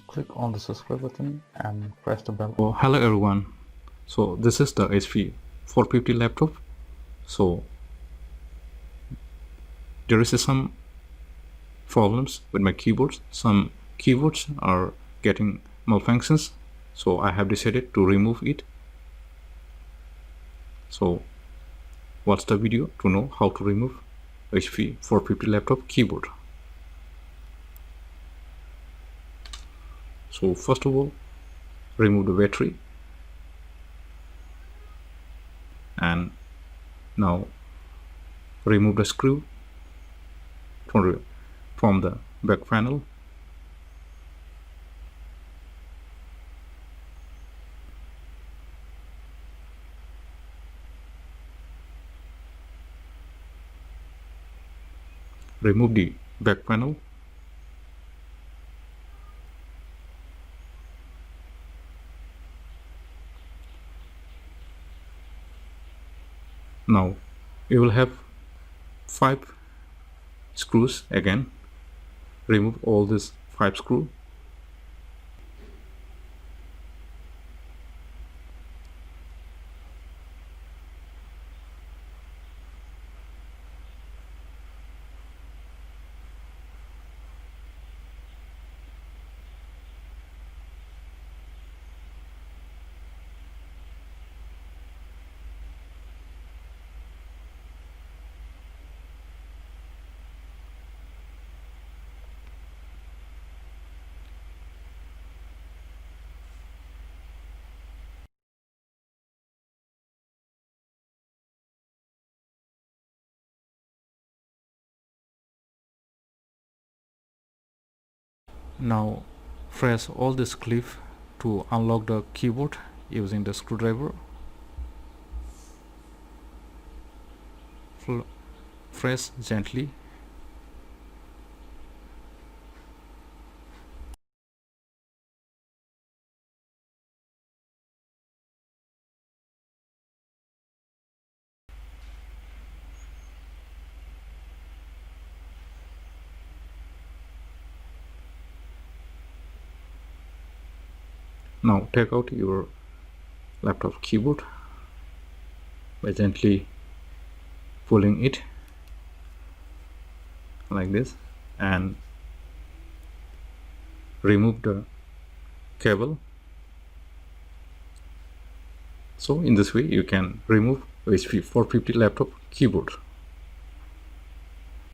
Click on the subscribe button and press the bell. Oh, hello everyone. So this is the HP 450 laptop. So there is some problems with my keyboards. Some keyboards are getting malfunctions, so I have decided to remove it. So watch the video to know how to remove HP 450 laptop keyboard. So first of all, remove the battery, and now remove the screw from the back panel. Remove the back panel. Now you will have 5 screws again. Remove all these 5 screws. Now press all this clip to unlock the keyboard using the screwdriver. Press gently. Now take out your laptop keyboard by gently pulling it like this, and remove the cable. So in this way you can remove HP 450 laptop keyboard.